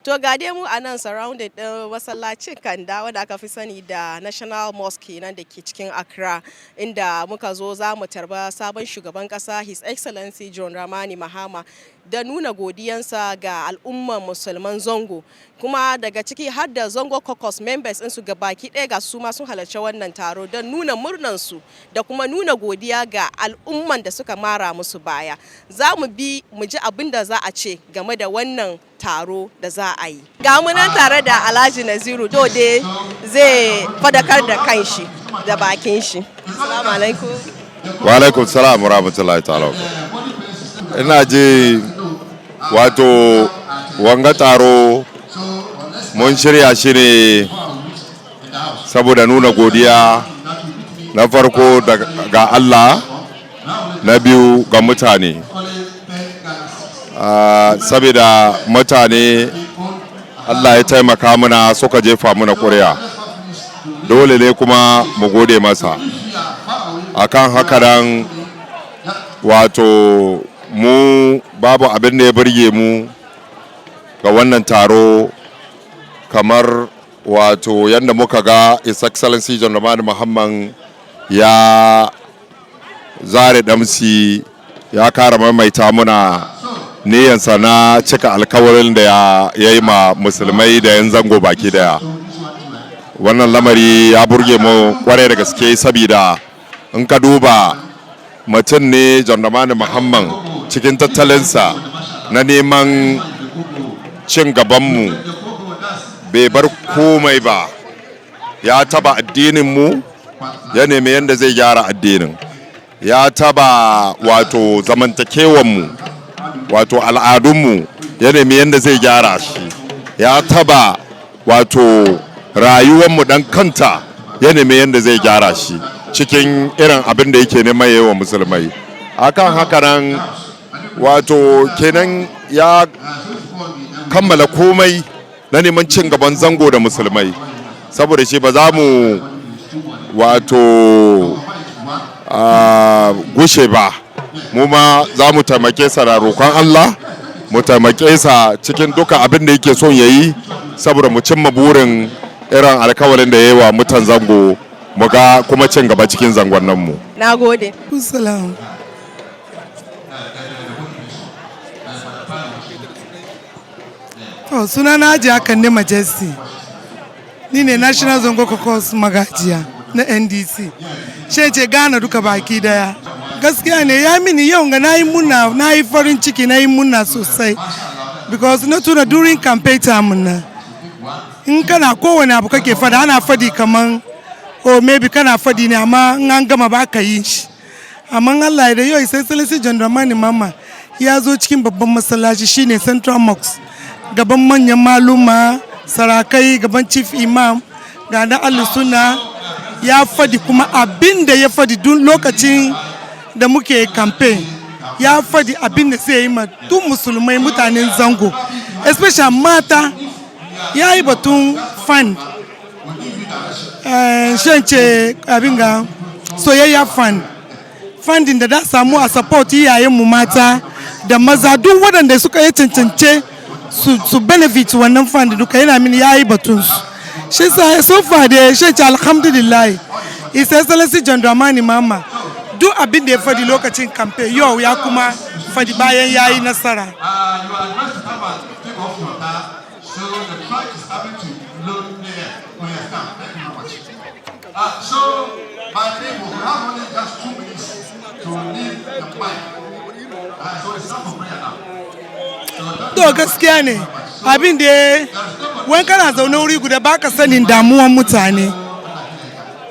To ga dai mu a nan surrounded ɗin masallacin Kanda wanda aka fi sani da National Mosque nan da ke cikin Accra, inda muka zo za mu tarba sabon shugaban ƙasa His Excellency John Dramani Mahama da nuna godiyansa ga al'umman musulman Zango, kuma daga ciki har da Zango Caucus members ɗinsu ga baki ɗaya ga su ma sun halarci wannan taro don nuna murnansu da kuma nuna godiya ga al'umman da suka mara musu baya. Za mu bi mu ji abin da za a ce game da wannan taro da za a yi. Ga mu nan tare da Alhaji Naziru Dode zai fadakar da kanshi da bakin shi. Assalamu alaikum. Wa alaikum salam wa rahmatullahi ta'ala. Ina ji wato wanga taro mun shirya shi ne saboda nuna godiya na farko ga Allah, na biyu ga mutane. Saboda mutane Allah ya taimaka mana suka jefa mana ƙuri'a, dole ne kuma mu gode masa akan haka nan. Wato mu babu abin da ya burge mu ga wannan taro kamar wato yadda muka ga His Excellency John Dramani Mahama ya zare damsi ya kara maimaita muna niyansa na cika alkawarin da ya yi ma musulmai da yan Zango baki daya. Wannan lamari ya burge mu kwarai da gaske, saboda in ka duba mutum ne John Dramani Mahama cikin tattalinsa na neman cin gabanmu bai bar komai ba, ya taba addininmu, ya nemi yadda zai gyara addinin, ya taba wato zamantakewanmu, wato al'adunmu, ya nemi yadda zai gyara shi, ya taba wato rayuwanmu dan kanta, ya nemi yadda zai gyara shi cikin irin abin da yake neman yawa musulmai. Akan haka nan wato kenan ya kammala komai na neman cin gaban Zango da musulmai. Saboda shi ba za mu wato gushe ba, mu ma za mu taimake sa da roƙon Allah, mu taimake sa cikin duka abin da yake son ya yi, saboda mu cimma burin irin alkawalin da ya yi wa mutan Zango, mu ga kuma cin gaba cikin zangonninmu. Na gode. Suna na Hajiya Kande Majesty, ni ne National Zango Caucus magajiya na NDC. Shi ce Ghana duka baki daya. Gaskiya ne ya mini yau ga na yi muna, na yi farin ciki, na yi muna sosai. Because na tuna during campaign time na, in kana kowane abu kake fada, ana fadi kaman or maybe kana fadi ne amma in an gama ba ka yi shi. Amma Allah da yau His Excellency John Dramani Mahama ya zo cikin babban masallaci shine Central Mosque, gaban manyan maluma, sarakai, gaban chief imam, ga na Suna ya fadi kuma abin da ya fadi duk lokacin da muke campaign, ya fadi abin da sai yi ma duk musulmai mutanen Zango, especially mata. Ya yi batun fund, shance abin ga soyayya fund, funding da da samu a support iyayenmu mata da maza duk waɗanda suka yi cancance su benefit wannan fund duka yana mini ya yi batun su. Shi sa so far da shance alhamdulillah His Excellency John Dramani Mahama duk abin da ya fadi lokacin campaign yau ya kuma fadi bayan ya yi nasara. So the track is having to load there. We are done. Thank you very much. So my people, we have only just 2 minutes to leave the mic. So it's time for prayer now. To gaskiya ne abin da wani kana zaune wuri guda baka sanin damuwan mutane.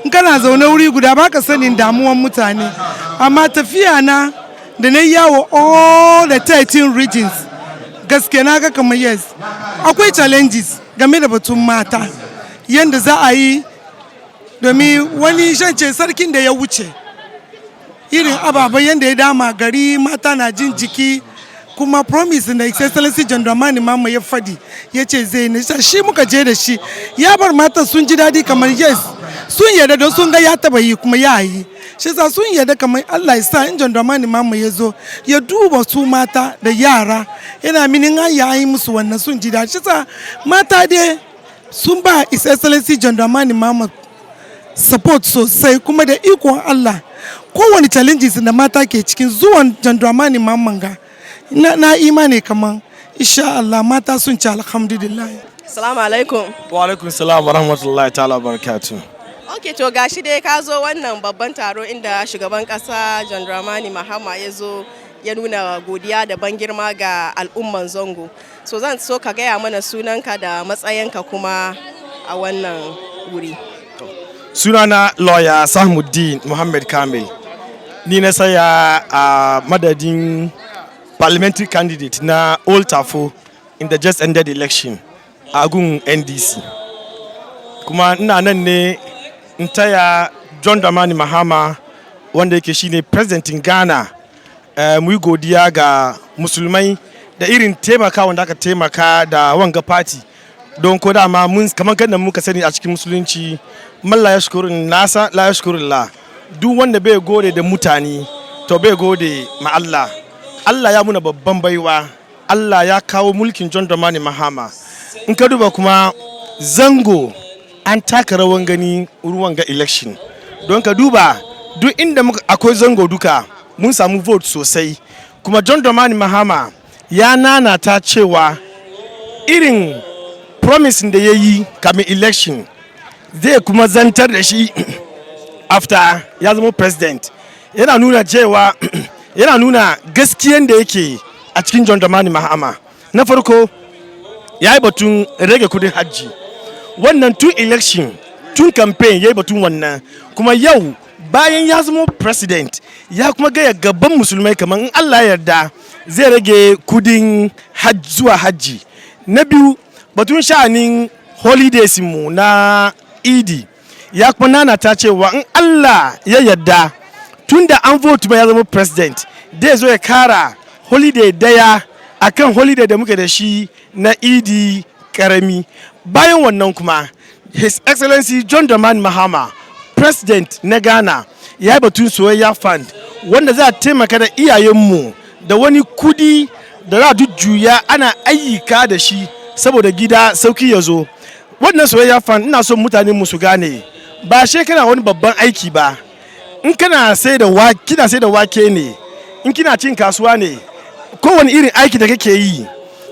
In kana zaune wuri guda baka sanin damuwan mutane. Amma tafiya na da na yawo all the 13 regions. Gaske na ga kamar yes akwai challenges game da batun mata yanda za a yi, domin wani shance sarkin da ya wuce irin ababen yanda ya dama gari, mata na jin jiki, kuma promise da His Excellency John Dramani Mahama ya fadi ya ce zai ne shi muka je da shi, ya bar mata sun ji daɗi kamar yes sun yarda don sun ga ya taba yi kuma ya yi. shi sa sun yarda kamar Allah ya sa in John Dramani Mahama ya zo ya duba su mata da yara yana minin an yi musu wannan sun ji da shi sa mata dai sun ba His Excellency John Dramani Mahama support sosai kuma da ikon Allah kowane challenges da mata ke cikin zuwan John Dramani Mahama ga na imani kaman insha Allah mata sun ci alhamdulillah. Assalamu alaikum. Wa alaikum salam wa rahmatullahi ta'ala barakatuh. Ok, to gashi dai ka zo wannan babban taro inda shugaban kasa John Dramani Mahama ya zo ya nuna godiya da ban girma ga al'umman Zango. So zan so ka gaya mana sunanka da matsayinka kuma a wannan wuri. Sunana lawyer Sahmuddin Muhammad Kamil. Ni na saya a madadin parliamentary candidate na Old Tafo in the just ended election a gun NDC. Kuma ina nan ne in taya John Dramani Mahama wanda yake shine presidentin Ghana mu yi godiya ga musulmai da irin taimaka wanda aka taimaka da wanga party don ko dama mun kamar kan muka sani a cikin musulunci man la yashkurun nasa la yashkurullah duk wanda bai gode da mutane to bai gode ma Allah. Allah ya muna babban baiwa, Allah ya kawo mulkin John Dramani Mahama. In ka duba kuma Zango an taka rawan gani ruwan ga election. Don ka duba duk inda akwai Zango duka mun samu vote sosai. Kuma John Dramani Mahama ya nanata cewa irin promising da ya yi kamin election zai kuma zantar da shi after ya zama president. Yana nuna cewa yana nuna gaskiyan da yake a cikin John Dramani Mahama. Na farko ya yi batun rage kudin hajji. Wannan tun election, tun campaign ya yi batun wannan. Kuma yau bayan ya zama president ya kuma gaya gaban musulmai kamar in Allah yarda zai rage kudin zuwa hajji. Na biyu batun sha'anin holidays mu na Idi ya kuma nanata cewa in Allah ya yarda tunda an vote ya zama president zai zo ya kara holiday daya akan holiday da muke da shi na Idi karami. Bayan wannan kuma His Excellency John Dramani Mahama president na Ghana ya yi batun soyayya fund wanda za a taimaka da iyayenmu da wani kudi da za a jujjuya ana ayyuka da shi saboda gida sauki ya zo. Wannan soyayya fund ina son mutane mu su gane ba shekara wani babban aiki ba. In kana sai da wake ne, in kina cin kasuwa ne, kowane irin aiki da kake yi,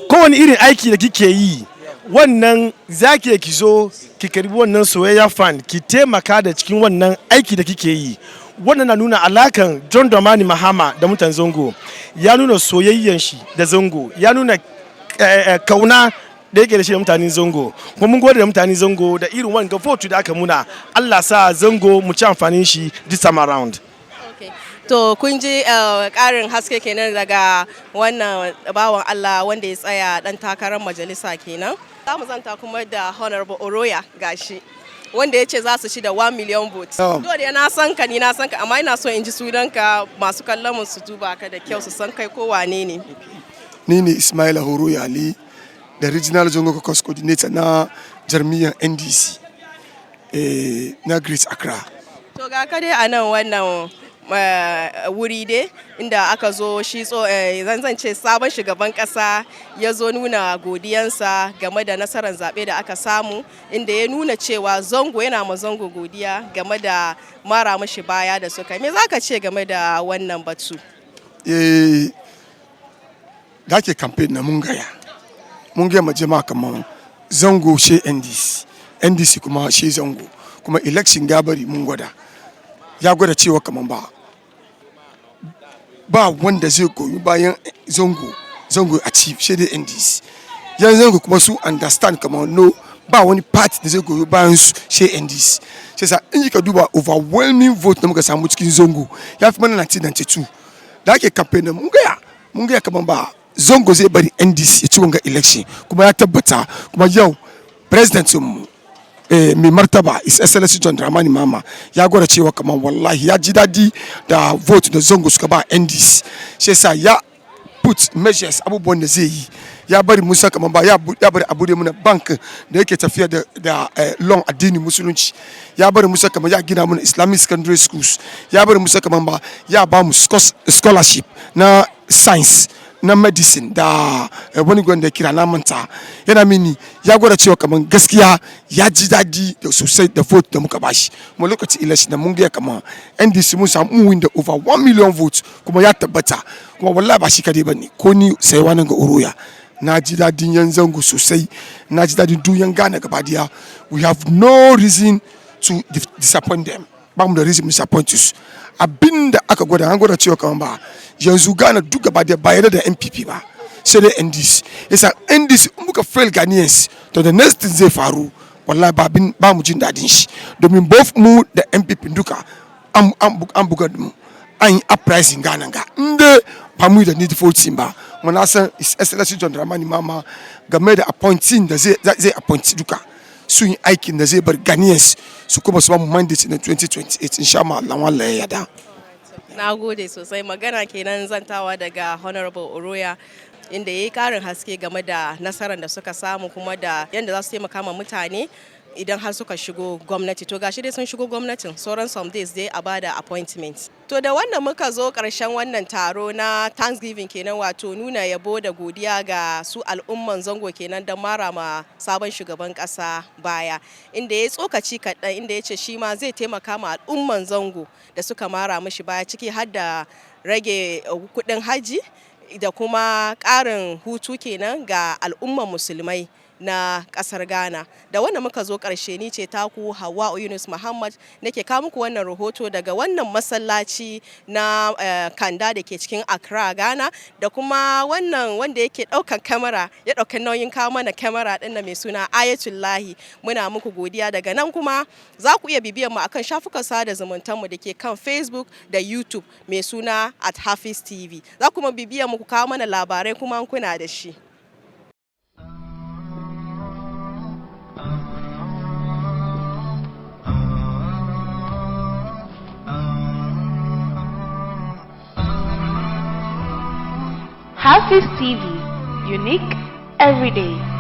kowane irin aiki da kike yi, wannan zaki ki zo ki karbi wannan soyayya fund ki taimaka da cikin wannan aiki da kike yi. Wannan na nuna alakan John Dramani Mahama da mutan Zango, ya nuna soyayyan shi da Zango, ya nuna kauna da yake da shi da mutanen Zango. Kuma mun gode da mutanen Zango da irin wannan vote da aka muna. Allah sa Zango mu ci amfanin shi this time around. Okay. To kun ji karin haske kenan daga wannan bawan Allah wanda ya tsaya dan takarar majalisa kenan. Za mu zanta kuma da Honorable Oroya gashi wanda ya ce za su ci da 1 million votes. Dole na san ka ni na san ka amma ina so in ji sunanka masu kallon mu su duba ka da kyau su san kai ko wane ne. Ni ne Ismaila Horoya Ali da Regional Zongo Caucus Coordinator na Jarmiyyar NDC na Great Accra. To ga ka dai a nan wannan wuri dai inda aka zo shi zan ce sabon shugaban kasa ya zo nuna godiyansa game da nasarar zaɓe da aka samu inda ya nuna cewa Zango yana ma Zango godiya game da mara mashi baya da suka. Me za ka ce game da wannan batu? Da ke campaign na mun gaya ma jama'a kamar Zango she NDC kuma she Zango kuma election gabari mun gwada ya gwada cewa kamar ba wanda zai goyi bayan Zango a chief she dai NDC yan Zango kuma su understand kamar no ba wani party da zai goyi bayan su she NDC sai sa in ka duba overwhelming vote da muka samu cikin Zango ya fi mana 1992 da ake campaign na mun gaya kamar ba Zango zai bari NDC ya ci wanga election kuma ya tabbata kuma yau president mu mai martaba His Excellency John Dramani Mahama ya gwada cewa kamar wallahi ya ji dadi da vote da Zango suka ba NDC shi yasa ya put measures abubuwan da zai yi ya bari musa kaman ba ya bari a bude mana bank da yake tafiya da loan addini musulunci, ya bari musa kaman ya gina mana Islamic secondary schools, ya bari musa kaman ba ya ba mu scholarship na science na medicine da wani gwanda kira na manta, yana mini ya gwada cewa kaman gaskiya ya ji daɗi da sosai da vote da muka bashi. Kuma lokaci election da mun ga kaman NDC mun samu win da over 1 million votes kuma ya tabbata, kuma wallahi ba shi kadai bane, ko ni sai wani ga Oroya na ji daɗin yan zango sosai, na ji daɗin duyan Ghana gaba daya. We have no reason to disappoint them, ba mu da reason disappoint us. Abinda aka gwada an gwada cewa kaman ba yanzu Ghana duk gaba daya ba yarda da NPP ba sai dai NDC. Yasa NDC muka fail Ghanaians to the next thing zai faru wallahi ba mu jin daɗin shi, domin both mu da NPP duka an buga mu an yi uprising Ghana ga inda ba mu da needful team ba. Muna san His Excellency John Dramani Mahama game da appointing da zai appoint duka sun yi aikin da zai bar Ghanaians su kuma su ba mu mandate na 2028 insha Allah wallahi ya da. Na gode sosai, magana kenan zantawa daga Honorable Oroya inda ya yi karin haske game da nasarar da suka samu kuma da yadda za su taimaka ma mutane idan har suka shigo gwamnati. To gashi dai sun shigo gwamnatin, sauran some days dai a bada appointment. To da wannan muka zo karshen wannan taro na Thanksgiving kenan, wato nuna yabo da godiya ga su al'umman zango kenan da mara ma sabon shugaban kasa baya, inda ya tsokaci kaɗan inda ya ce shi ma zai taimaka ma al'umman zango da suka mara mishi baya, ciki har da rage kuɗin haji da kuma ƙarin hutu kenan ga al'umman musulmai na kasar Ghana. Da wannan muka zo ƙarshe, ni ce taku Hawwa Yunus Muhammad nake kawo muku wannan rahoto daga wannan masallaci na Kanda da ke cikin Accra, Ghana, da kuma wannan wanda yake ɗaukan kamera ya ɗaukan nauyin kawo mana kamera ɗin mai suna Ayatullahi. Muna muku godiya. Daga nan kuma za ku iya bibiyan mu akan shafukan sada zumuntan mu da ke kan Facebook da YouTube mai suna @HAFIZ TV. Za kuma bibiyan mu ku kawo mana labarai kuma kuna da shi. HAFIZ TV, unique every day.